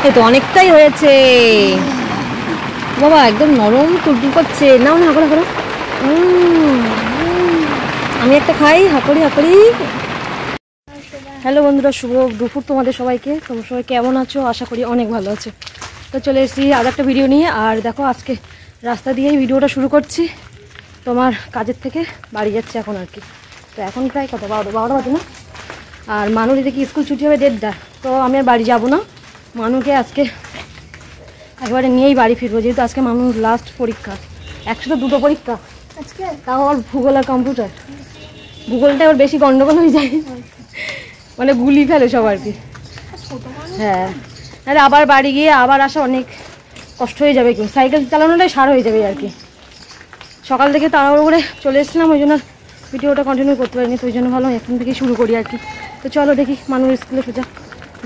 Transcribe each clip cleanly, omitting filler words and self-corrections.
এই তো অনেকটাই হয়েছে বাবা, একদম নরম তুলতুল করছে। নাও না, হাঁকড়া করো। আমি একটা খাই, হাঁকড়ি হাঁকড়ি। হ্যালো বন্ধুরা, শুভ দুপুর তোমাদের সবাইকে। তোমরা সবাই কেমন আছো? আশা করি অনেক ভালো আছো। তো চলে এসেছি আর একটা ভিডিও নিয়ে। আর দেখো, আজকে রাস্তা দিয়েই ভিডিওটা শুরু করছি। তোমার কাজের থেকে বাড়ি যাচ্ছে এখন আর কি। তো এখন প্রায় কত, 12টা বাজে না? আর মানুষ দেখি স্কুল ছুটি হবে 1:30। তো আমি আর বাড়ি যাব না, মানুকে আজকে একবারে নিয়েই বাড়ি ফিরবো, যেহেতু আজকে মানুষ লাস্ট পরীক্ষা। একসাথে 2টো পরীক্ষা আজকে, তাও আর ভূগোল আর কম্পিউটার। ভূগোলটা আবার বেশি গন্ডগোল হয়ে যায়, মানে গুলি ফেলে সব আর কি। হ্যাঁ, আরে আবার বাড়ি গিয়ে আবার আসা অনেক কষ্ট হয়ে যাবে, কি সাইকেল চালানোটাই সার হয়ে যাবে আর কি। সকাল থেকে তাড়াহুড়ো করে চলে এসেছিলাম, ওই জন্য ভিডিওটা কন্টিনিউ করতে পারিনি। তো ওই জন্য ভালো এখন থেকেই শুরু করি আর কি। তো চলো দেখি মানুষ স্কুলে সোজা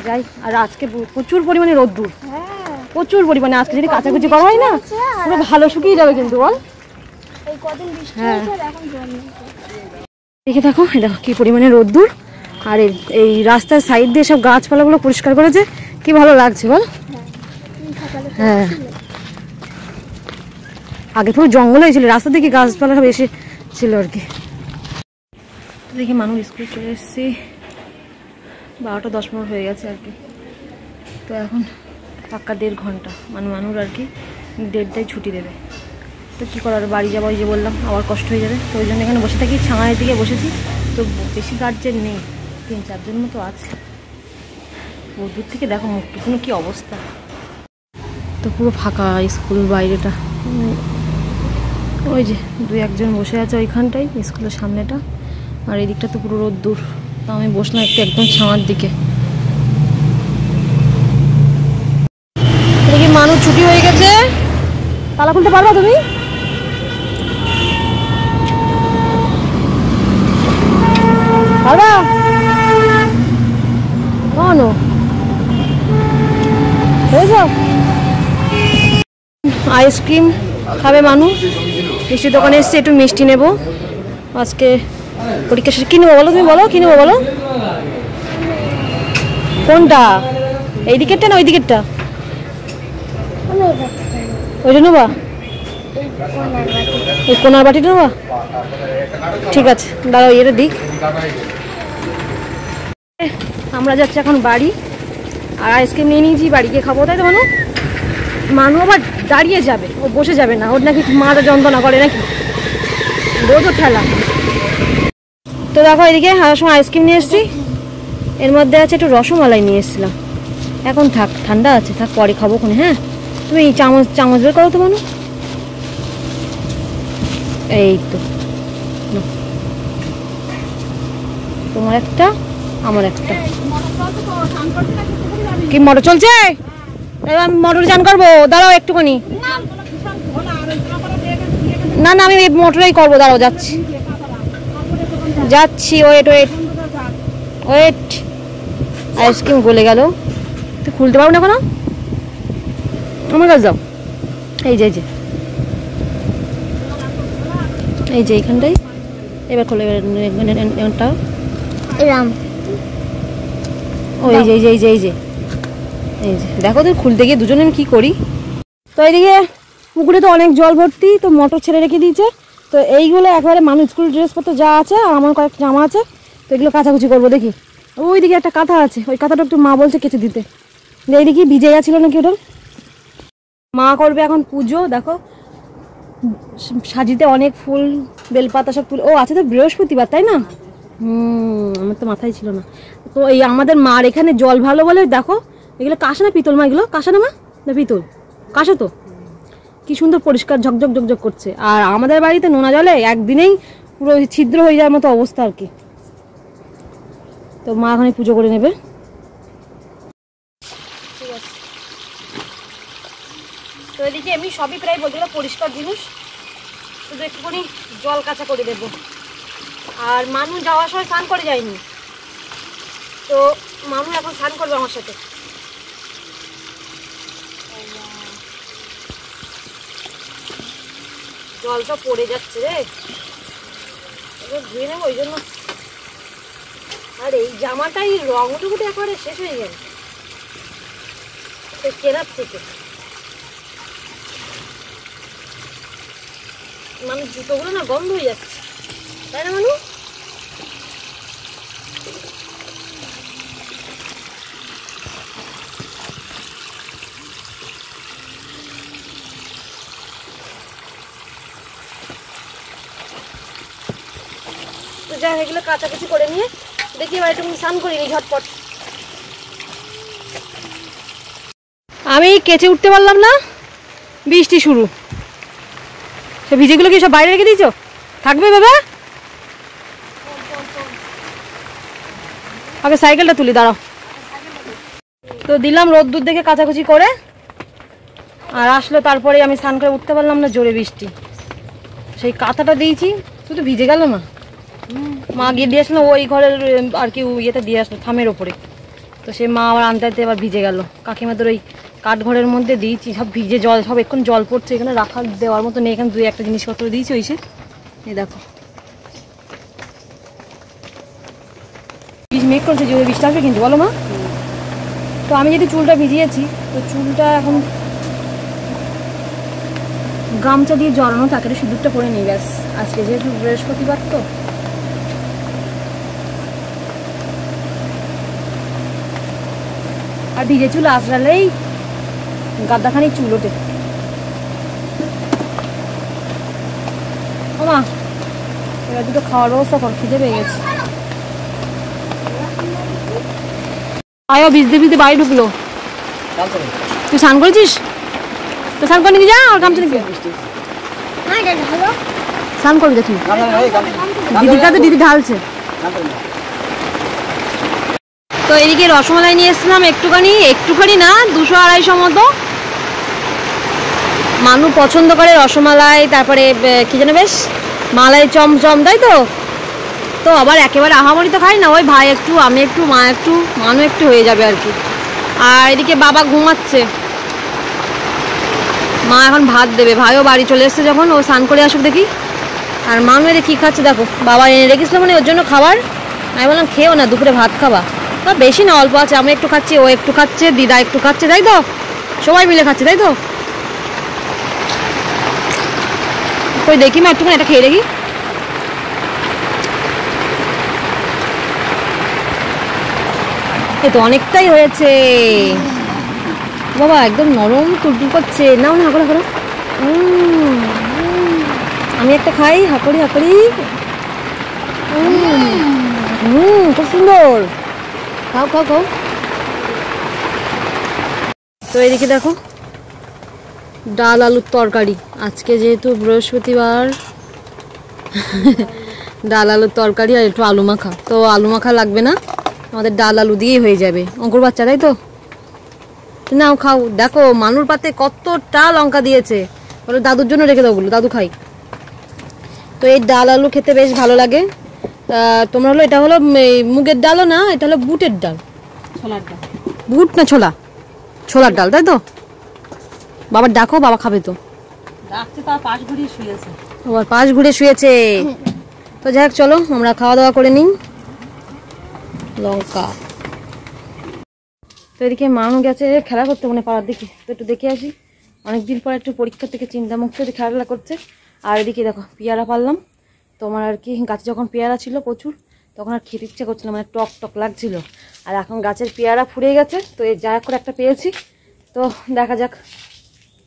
যাই। আর আজকে প্রচুর পরিমাণে রোদ্দুর, প্রচুর পরিমাণে। আজকে যদি কাচাকুচি করা হয় না, পুরো ভালো শুকিয়ে যাবে কিন্তু বল। হ্যাঁ, দেখে থাকো, দেখো কি পরিমাণে রোদ্দুর। আর এই রাস্তার সাইড দিয়ে সব গাছপালাগুলো পরিষ্কার করেছে, কি ভালো লাগছে বল। হ্যাঁ, আগে পুরো জঙ্গল হয়েছিল, রাস্তা দেখি গাছপালা সব এসে ছিল আর কি। দেখি মানুষ স্কুল চলে এসেছি, 12টা 10 মিনিট হয়ে গেছে আর কি। তো এখন পাক্কা 1.5 ঘন্টা মানুষ আর কি 1:30টায় ছুটি দেবে। তো কী করার, বাড়ি যাবো, ওই যে বললাম আবার কষ্ট হয়ে যাবে। তো ওই জন্য এখানে বসে থাকি, ছাঙায়ের দিকে বসেছি। তো বেশি গার্জেন নেই, 3-4 জন মতো আছে। দূর থেকে দেখো মুখটুকুনো কী অবস্থা। তো পুরো ফাঁকা স্কুল বাইরেটা, ওই যে 2-1 জন বসে আছে ওইখানটাই স্কুলের সামনেটা। আর এই দিকটা তো পুরো রোদ্দুর। তো আমি বসলাম একটু একদম ছাঙার দিকে। দেখি মানুষ ছুটি হয়ে গেছে। তালা খুলতে পারবা তুমি? পারবা? কেন হয়েছ? আইসক্রিম খাবে মানুষ, মিষ্টি দোকানে এসছে, একটু মিষ্টি নেবো আজকে পরীক্ষা শেষে। কী নেবো বলো, তুমি বলো কী নেবো বলো। কোনটা, এই দিকেরটা না ওই দিকেরটা? ওইটা নেবা, এই কোনার বাটিটা নেবা? ঠিক আছে, দাঁড়াও এটা দিক। আমরা যাচ্ছি এখন বাড়ি। আর আইসক্রিম নিয়ে নিয়েছি, বাড়ি গিয়ে খাবো, তাই তো মানু আবার দাঁড়িয়ে যাবে, ও বসে যাবে না। ওর নাকি মাথা যন্ত্রণা করে নাকি, রোজও ঠেলা। তো দেখো এদিকে আসার সময় আইসক্রিম নিয়ে এসেছি, এর মধ্যে আছে একটু রসমালাই নিয়ে এসেছিলাম। এখন থাক, ঠান্ডা আছে, থাক পরে খাবো কোনে। হ্যাঁ, তুমি চামচ বের করো তো মানু। এই তো তোমার একটা, আমার একটা। কি মোটর চলছে? আমি মোটরে চান করবো, দাঁড়াও একটুখানি। না না, আমি মোটরেই করবো, দাঁড়াও যাচ্ছি যাচ্ছি, ওয়েট ওয়েট ওয়েট। আইসক্রিম গলে গেল, তুই খুলতে পারবো না এখনো, আমার কাছে যাও। এই যে এই যে এইখানটাই, এবার খোলে এবারটা। ও এই যে এই যে এই যে এই যে দেখো, তুই খুলতে গিয়ে দুজনে আমি কী করি। তো এইদিকে পুকুরে তো অনেক জল ভর্তি, তো মোটর ছেড়ে রেখে দিয়েছে। তো এইগুলো একবারে মানুষ স্কুল ড্রেসপত্র যা আছে, আর আমার কয়েকটা জামা আছে, তো এগুলো কাচাকুচি করবো। দেখি ওই দিকে একটা কাঁথা আছে, ওই কাঁথাটা একটু মা বলছে কেচে দিতে। এইদিকে ভিজে গেছিলো নাকি ওটা। মা করবে এখন পুজো, দেখো সাজিতে অনেক ফুল বেলপাতা সব তুলে। ও আচ্ছা, তো বৃহস্পতিবার তাই না? আমার তো মাথায় ছিল না। তো এই আমাদের মার এখানে জল ভালো বলে, দেখো এগুলো কাঁসা না পিতল মা? এগুলো কাঁসা না মা? না পিতল? কাঁসা তো, কি সুন্দর পরিষ্কার ঝকঝক ঝকঝক করছে। আর আমাদের বাড়িতে নোনা জলে একদিনেই পুরো ছিদ্র হয়ে যাওয়ার মতো অবস্থা আর কি। তো মা ওখানে পুজো করে নেবে। ঠিক আছে, তো এদিকে এমনি সবই প্রায় বলতে গেলে পরিষ্কার জিনিস, শুধু একটুখানি জল কাঁচা করে দেবো। আর মানু যাওয়ার সময় স্নান করে যায়নি, তো মানু এখন স্নান করবে আমার সাথে। জল সব পড়ে যাচ্ছে রে, ধুয়ে নেবো ওই জন্য। আর এই জামাটাই রং উঠে উঠে একেবারে শেষ হয়ে গেল। কেনার থেকে। মানুষ জুতোগুলো না গন্ধ হয়ে যাচ্ছে, তাই না মানু? তো যাই এগুলো কাছাকাছি করে নিয়ে দেখি এবার একটু স্নান করিনি ঝটপট। আমি কেচে উঠতে পারলাম না, বৃষ্টি শুরু। সে ভিজেগুলো কি সব বাইরে রেখে দিয়েছো? থাকবে বাবা? আগে সাইকেলটা তুলি, দাঁড়াও। তো দিলাম রোদ্দুর দেখে কাচাকুচি করে, আর আসলো তারপরে আমি স্নান করে উঠতে পারলাম না, জোরে বৃষ্টি। সেই কাঁথাটা দিয়েছি, শুধু ভিজে গেল না। মা গিয়ে দিয়ে আসলো ওই ঘরের আর কি ইয়েতে দিয়ে আসলো থামের ওপরে। তো সে মা আবার আনতে আনতে এবার ভিজে গেল। কাকিমাদের ওই কাঠঘরের মধ্যে দিয়েছি, সব ভিজে জল, সব এখন জল পড়ছে। এখানে রাখার দেওয়ার মতো নেই, এখানে দুই একটা জিনিসপত্র দিয়েছি ওইসে। এই দেখো মেঘ করছে, যে বৃষ্টি আসবে কিন্তু, বলো মা? তো আমি যদি চুলটা ভিজিয়েছি, তো চুলটা এখন গামছা দিয়ে জড়ানো থাকে, সিঁদুরটা পরে নিই ব্যাস। আজকে যেহেতু বৃহস্পতিবার, তো আর ভিজে চুল আঁচড়ালেই গাদ্দাখানি চুল ওঠে। ও মা, এবার দুটো খাওয়ার ব্যবস্থা কর, খিদে পেয়ে গেছে। আয়ো ভিজতে ভিজতে বাড়ি ঢুকলো। তুই স্নান করেছিস? তো স্নান করে নিয়ে যা, আর গামছা নিয়ে স্নান করবি দেখি। দিদির কাছে দিদি ঢালছে। তো এদিকে রসমালাই নিয়ে এসেছিলাম একটুখানি না, 200-250 মতো। মানু পছন্দ করে রসমালাই, তারপরে কি যেন বেশ মালাই চমচম, তাই তো? তো আবার একেবারে আহামরি তো খাই না, ওই ভাই একটু, আমি একটু, মা একটু, মানু একটু হয়ে যাবে আর কি। আর এদিকে বাবা ঘুমাচ্ছে, মা এখন ভাত দেবে। ভাইও বাড়ি চলে এসছে যখন, ও স্নান করে আসুক দেখি। আর মানু এদের কী খাচ্ছে দেখো, বাবা এনে রেখেছিল মানে ওর জন্য খাবার। আমি বললাম খেয়েও না, দুপুরে ভাত খাবা। বেশি না, অল্প আছে। আমি একটু খাচ্ছি, ও একটু খাচ্ছে, দিদা একটু খাচ্ছে, তাই তো? সবাই মিলে খাচ্ছে, তাই তো? কই দেখি মা, একটুখানি এটা খেয়ে দেখি। এ তো অনেকটাই হয়েছে বাবা, একদম নরম তুলতুল করছে। নাও না, হাঁকড়া করো। আমি একটা খাই, হাঁকড়ি হাঁকড়ি। খুব সুন্দর, খাও খাও খাও। তো এদিকে দেখো ডাল আলুর তরকারি, আজকে যেহেতু বৃহস্পতিবার। ডাল আলুর তরকারি আর একটু আলু মাখা। তো আলু মাখা লাগবে না, আমাদের ডাল আলু দিয়েই হয়ে যাবে। অঙ্কুর বাচ্চা, তাই তো? নাও খাও। দেখো মানুর পাতে কতটা লঙ্কা দিয়েছে, বলো দাদুর জন্য রেখে দাও, বলো দাদু খাই। তো এই ডাল আলু খেতে বেশ ভালো লাগে। তোমরা হলো, এটা হলো মুগের ডালও না, এটা হলো বুটের ডাল। ছোলার ডাল, বুট না ছোলা, ছোলার ডাল, তাই তো? বাবার ডাকো, বাবা খাবে তো। ডাকছে, তার পাশ ঘুরিয়ে শুয়েছে। ওর পাশ ঘুরে শুয়েছে। তো যাই হোক, চলো আমরা খাওয়া দাওয়া করে নিই। লঙ্কা। তো এদিকে মানু গেছে খেলা করতে, মনে পাড়ার দিকে। তো একটু দেখে আসি, অনেকদিন পর একটু পরীক্ষার থেকে চিন্তামুক্ত খেলাধুলা করছে। আর এদিকে দেখো পেয়ারা পারলাম। তোমার আর কি গাছে যখন পেয়ারা ছিল প্রচুর, তখন আর খেতে ইচ্ছা করছিল, মানে টক টক লাগছিল। আর এখন গাছের পেয়ারা ফুরে গেছে, তো এই যা করে একটা পেয়েছি। তো দেখা যাক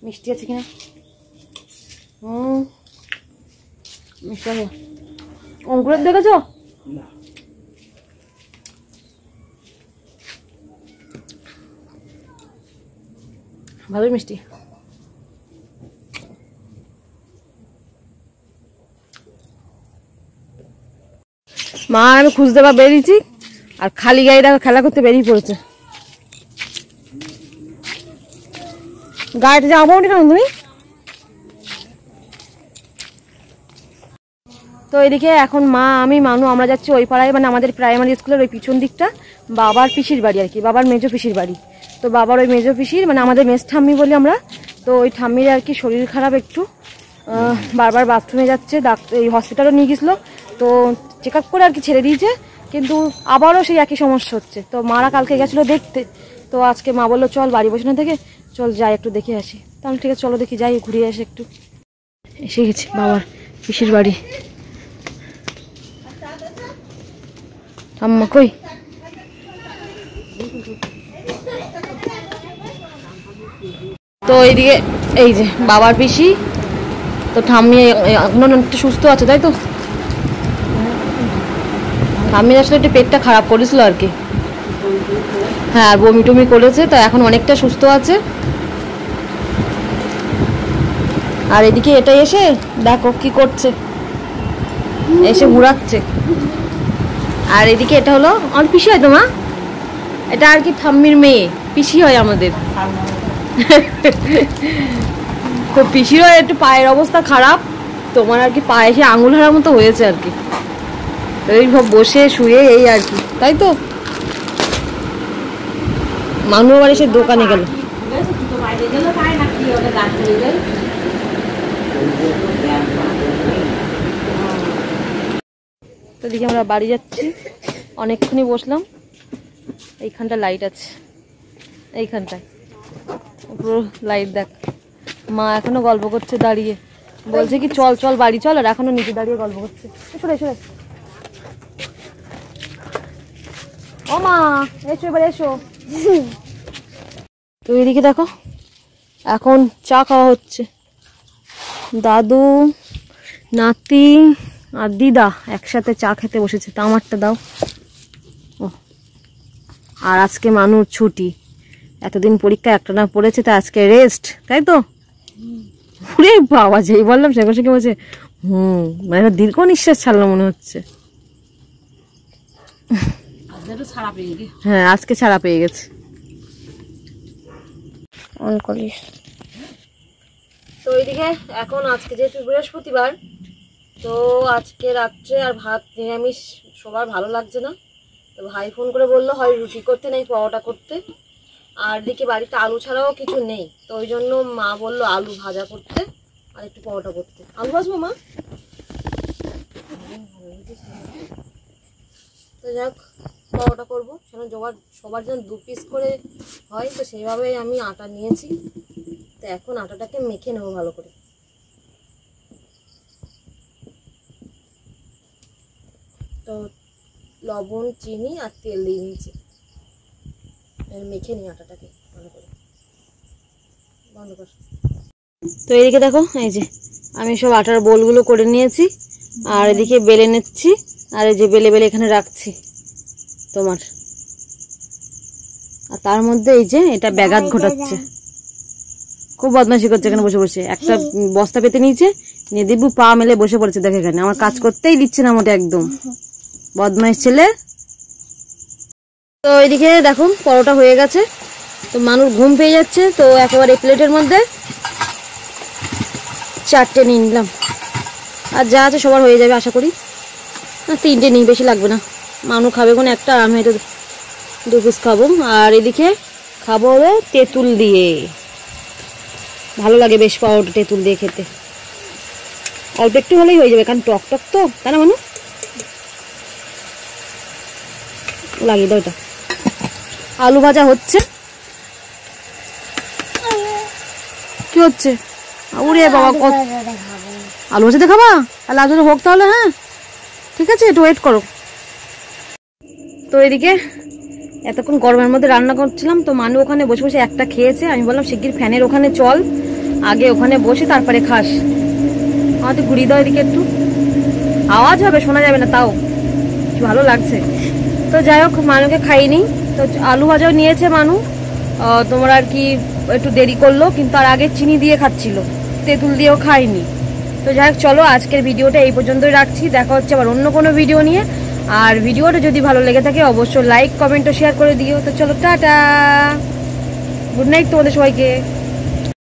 মিষ্টি আছে কিনা। মিষ্টি আছে। অঙ্কুরের দেখেছো? ভালোই মিষ্টি। মা আমি খুঁজতে বা বেরিয়েছি, আর খালি গায়ে দেখো খেলা করতে বেরিয়ে পড়েছে। গাড়িতে যাওয়া পাবো কেন তুমি? তো এদিকে এখন মা, আমি, মানু আমরা যাচ্ছি ওই পাড়ায়, মানে আমাদের প্রাইমারি স্কুলের ওই পিছন দিকটা, বাবার পিসির বাড়ি আর কি, বাবার মেজো পিসির বাড়ি। তো বাবার ওই মেজো পিসির, মানে আমাদের মেজ ঠাম্মি বলি আমরা। তো ওই ঠাম্মির আর কি শরীর খারাপ একটু, বারবার বাথরুমে যাচ্ছে, ডাক্তার এই হসপিটালও নিয়ে গেছিলো। তো চেক আপ করে আর কি ছেড়ে দিয়েছে, কিন্তু আবারও সেই একই সমস্যা হচ্ছে। তো মারা কালকে গেছিলো দেখতে, তো আজকে মা বললো চল বাড়ি বসে না থেকে চল যাই একটু দেখে আসি। তাহলে ঠিক আছে চলো দেখি যাই ঘুরে আসি একটু। এসে গেছি বাবার পিসির বাড়ি। ঠাম্মা কই? তো এইদিকে এই যে বাবার পিসি, তো ঠাম্মি এখনো একটু সুস্থ আছে তাই তো? ঠাম্মির আসলে একটু পেটটা খারাপ করেছিল আর কি, হ্যাঁ আর বমি টমি করেছে, তো এখন অনেকটা সুস্থ আছে। আর এদিকে এটা এসে দেখো কি করছে, এসে ঘুরাচ্ছে। আর এদিকে এটা হলো আমার পিসি হয় তো মা, এটা আর কি ঠাম্মির মেয়ে, পিসি হয় আমাদের। তো পিসিরও একটু পায়ের অবস্থা খারাপ, তোমার আর কি পায়ে এসে আঙুল হারার মতো হয়েছে আর কি, এই বসে শুয়ে এই আর কি, তাই তো? মানু আবার এসে দোকানে গেল। তো দিকে আমরা বাড়ি যাচ্ছি, অনেকক্ষণই বসলাম। এইখানটা লাইট আছে, এইখানটায় পুরো লাইট দেখ। মা এখনো গল্প করছে দাঁড়িয়ে, বলছে কি চল চল বাড়ি চল, আর এখনো নিচে দাঁড়িয়ে গল্প করছে। এসো এসো ও মা, এসো এবার এসো। তো এদিকে দেখো এখন চা খাওয়া হচ্ছে, দাদু নাতি আর দিদা একসাথে চা খেতে বসেছে। তা আমারটা দাও। ও আর আজকে মানুষ ছুটি, এতদিন পরীক্ষা একটা না পড়েছে, তা আজকে রেস্ট, তাই তো? ওরে বাবা, যেই বললাম সে কি বলছে মানে দীর্ঘ নিঃশ্বাস ছাড়লো মনে হচ্ছে। হ্যাঁ আজকে ছাড়া পেয়ে গেছে। অন করিস। তো এইদিকে এখন আজকে যেহেতু বৃহস্পতিবার, তো আজকে রাত্রে আর ভাত নিরামিষ সবার ভালো লাগছে না, তো ভাই ফোন করে বললো হয় রুটি করতে নেই পরোটা করতে, আর দিকে বাড়িতে আলু ছাড়াও কিছু নেই, তো ওই জন্য মা বললো আলু ভাজা করতে আর একটু পরোটা করতে। আলু ভাজবো মা? তো যাক পরোটা করবো, সেখানে সবার যেন 2 পিস করে হয়, তো সেইভাবেই আমি আটা নিয়েছি। তো এখন আটাটাকে মেখে নেবো ভালো করে। তো লবণ চিনি আর তেল দিয়ে নিয়েছি, মেখে নিই আটাটাকে ভালো করে। বন্ধ কর। তো এদিকে দেখো এই যে আমি সব আটার বোলগুলো করে নিয়েছি, আর এদিকে বেলে নিচ্ছি, আর এই যে বেলে বেলে এখানে রাখছি তোমার। আর তার মধ্যে এই যে এটা ব্যাঘাত ঘটাচ্ছে, খুব বদমাইশি করছে এখানে বসে বসে। একটা বস্তা পেতে নিয়েছে, নিয়ে দিব্যু পা মেলে বসে পড়েছে, দেখে এখানে আমার কাজ করতেই দিচ্ছে না মোটে, একদম বদমাইশ ছেলে। তো এইদিকে দেখো পরোটা হয়ে গেছে, তো মানুষ ঘুম পেয়ে যাচ্ছে, তো একেবারে প্লেটের মধ্যে 4টে নিয়ে নিলাম, আর যা আছে সবার হয়ে যাবে আশা করি। না 3টে নিই, বেশি লাগবে না। মানু খাবে কোনো একটা, আমি হয়তো 2 পিস খাবো। আর এদিকে খাবো হলো তেঁতুল দিয়ে, ভালো লাগে বেশ পাউডার তেঁতুল দিয়ে খেতে, অল্প একটু হলেই হয়ে যাবে, কারণ টক টক তো, তাই না মানু? লাগিয়ে দাও এটা। আলু ভাজা হচ্ছে, কি হচ্ছে? ওরে বাবা, আলু ভাজা দেখাবা? আলু ভাজা হোক তাহলে, হ্যাঁ ঠিক আছে, একটু ওয়েট করো। তো এদিকে এতক্ষণ গরমের মধ্যে রান্না করছিলাম, তো মানু ওখানে বসে বসে একটা খেয়েছে। আমি বললাম শিগগির ফ্যানের ওখানে চল, আগে ওখানে বসে তারপরে খাস। আমাদের ঘুরিয়ে দাও এদিকে একটু, আওয়াজ হবে শোনা যাবে না, তাও কি ভালো লাগছে। তো যাই হোক মানুকে খাইনি, তো আলু ভাজাও নিয়েছে মানু, তোমার আর কি একটু দেরি করলো, কিন্তু আর আগে চিনি দিয়ে খাচ্ছিল, তেঁতুল দিয়েও খাইনি। তো যাই হোক চলো আজকের ভিডিওটা এই পর্যন্তই রাখছি, দেখা হচ্ছে আবার অন্য কোনো ভিডিও নিয়ে। আর ভিডিওটা যদি ভালো লেগে থাকে অবশ্যই লাইক কমেন্ট ও শেয়ার করে দিও। তো চলো টাটা, গুড নাইট তোমাদের সবাইকে।